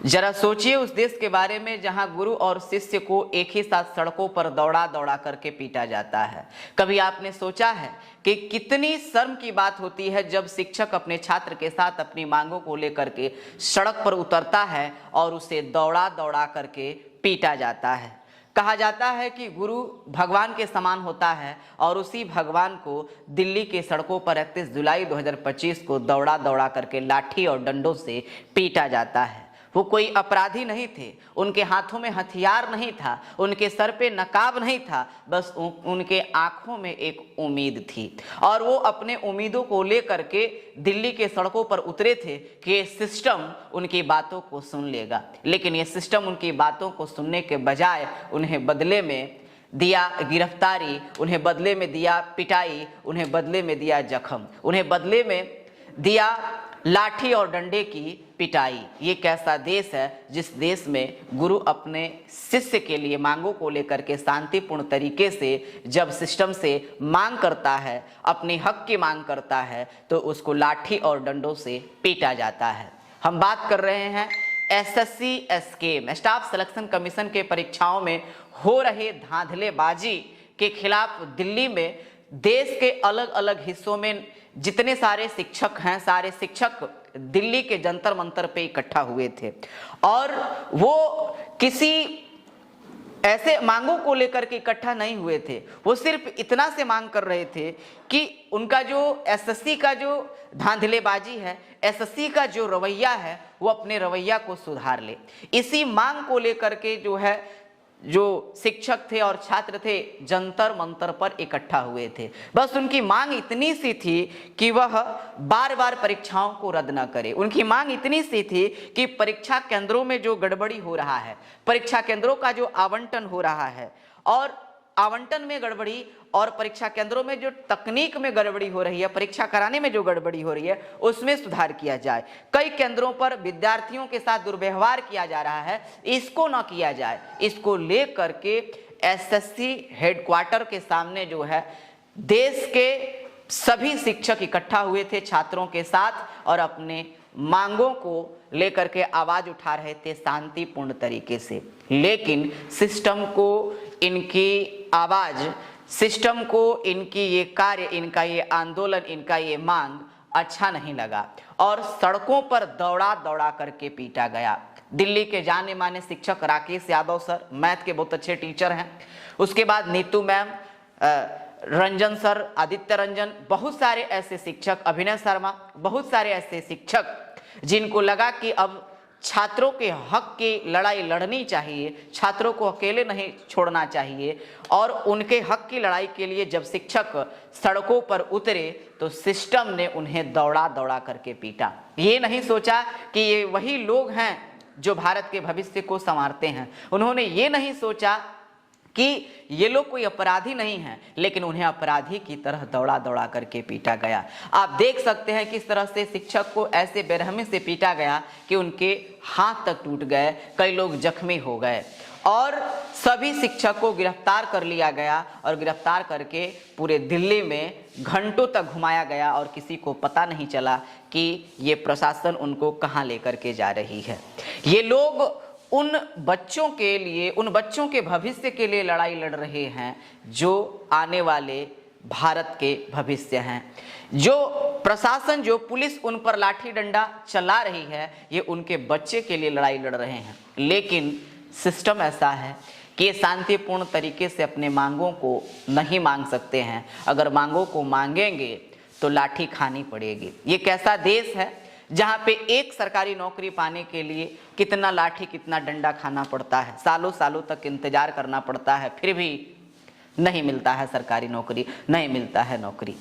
जरा सोचिए उस देश के बारे में जहां गुरु और शिष्य को एक ही साथ सड़कों पर दौड़ा दौड़ा करके पीटा जाता है। कभी आपने सोचा है कि कितनी शर्म की बात होती है जब शिक्षक अपने छात्र के साथ अपनी मांगों को लेकर के सड़क पर उतरता है और उसे दौड़ा दौड़ा करके पीटा जाता है। कहा जाता है कि गुरु भगवान के समान होता है और उसी भगवान को दिल्ली के सड़कों पर 31 जुलाई 2025 को दौड़ा दौड़ा करके लाठी और डंडों से पीटा जाता है। वो कोई अपराधी नहीं थे, उनके हाथों में हथियार नहीं था, उनके सर पे नकाब नहीं था, बस उनके आंखों में एक उम्मीद थी और वो अपने उम्मीदों को लेकर के दिल्ली के सड़कों पर उतरे थे कि ये सिस्टम उनकी बातों को सुन लेगा। लेकिन ये सिस्टम उनकी बातों को सुनने के बजाय उन्हें बदले में दिया गिरफ्तारी, उन्हें बदले में दिया पिटाई, उन्हें बदले में दिया जख्म, उन्हें बदले में दिया लाठी और डंडे की पिटाई। ये कैसा देश है जिस देश में गुरु अपने शिष्य के लिए मांगों को लेकर के शांतिपूर्ण तरीके से जब सिस्टम से मांग करता है, अपने हक की मांग करता है, तो उसको लाठी और डंडों से पीटा जाता है। हम बात कर रहे हैं SSC scheme staff selection commission के परीक्षाओं में हो रहे धांधलेबाजी के खिलाफ दिल्ली में देश के अलग अलग हिस्सों में जितने सारे शिक्षक हैं, सारे शिक्षक दिल्ली के जंतर मंतर पे इकट्ठा हुए थे और वो किसी ऐसे मांगों को लेकर के इकट्ठा नहीं हुए थे। वो सिर्फ इतना से मांग कर रहे थे कि उनका जो एसएससी का जो धांधलेबाजी है, एसएससी का जो रवैया है, वो अपने रवैया को सुधार ले। इसी मांग को लेकर के जो शिक्षक थे और छात्र थे जंतर मंतर पर इकट्ठा हुए थे। बस उनकी मांग इतनी सी थी कि वह बार बार परीक्षाओं को रद्द न करे। उनकी मांग इतनी सी थी कि परीक्षा केंद्रों में जो गड़बड़ी हो रहा है, परीक्षा केंद्रों का जो आवंटन हो रहा है और आवंटन में गड़बड़ी और परीक्षा केंद्रों में जो तकनीक में गड़बड़ी हो रही है, परीक्षा कराने में जो गड़बड़ी हो रही है, उसमें सुधार किया जाए। कई केंद्रों पर विद्यार्थियों के साथ दुर्व्यवहार किया जा रहा है, इसको न किया जाए। इसको लेकर के एसएससी हेडक्वार्टर के सामने जो है देश के सभी शिक्षक इकट्ठा हुए थे छात्रों के साथ और अपने मांगों को लेकर के आवाज उठा रहे थे शांतिपूर्ण तरीके से। लेकिन सिस्टम को इनकी आवाज, सिस्टम को इनकी ये कार्य, इनका ये आंदोलन, इनका ये मांग अच्छा नहीं लगा और सड़कों पर दौड़ा दौड़ा करके पीटा गया। दिल्ली के जाने माने शिक्षक राकेश यादव सर, मैथ के बहुत अच्छे टीचर हैं, उसके बाद नीतू मैम, रंजन सर, आदित्य रंजन, बहुत सारे ऐसे शिक्षक, अभिनय शर्मा, बहुत सारे ऐसे शिक्षक जिनको लगा कि अब छात्रों के हक की लड़ाई लड़नी चाहिए, छात्रों को अकेले नहीं छोड़ना चाहिए और उनके हक की लड़ाई के लिए जब शिक्षक सड़कों पर उतरे तो सिस्टम ने उन्हें दौड़ा दौड़ा करके पीटा। ये नहीं सोचा कि ये वही लोग हैं जो भारत के भविष्य को संवारते हैं। उन्होंने ये नहीं सोचा कि ये लोग कोई अपराधी नहीं हैं, लेकिन उन्हें अपराधी की तरह दौड़ा दौड़ा करके पीटा गया। आप देख सकते हैं किस तरह से शिक्षक को ऐसे बेरहमी से पीटा गया कि उनके हाथ तक टूट गए, कई लोग जख्मी हो गए और सभी शिक्षक को गिरफ्तार कर लिया गया और गिरफ्तार करके पूरे दिल्ली में घंटों तक घुमाया गया और किसी को पता नहीं चला कि ये प्रशासन उनको कहाँ लेकर के जा रही है। ये लोग उन बच्चों के लिए, उन बच्चों के भविष्य के लिए लड़ाई लड़ रहे हैं जो आने वाले भारत के भविष्य हैं। जो प्रशासन, जो पुलिस उन पर लाठी डंडा चला रही है, ये उनके बच्चे के लिए लड़ाई लड़ रहे हैं। लेकिन सिस्टम ऐसा है कि शांतिपूर्ण तरीके से अपने मांगों को नहीं मांग सकते हैं। अगर मांगों को मांगेंगे तो लाठी खानी पड़ेगी। ये कैसा देश है जहाँ पे एक सरकारी नौकरी पाने के लिए कितना लाठी, कितना डंडा खाना पड़ता है, सालों सालों तक इंतजार करना पड़ता है, फिर भी नहीं मिलता है सरकारी नौकरी, नहीं मिलता है नौकरी।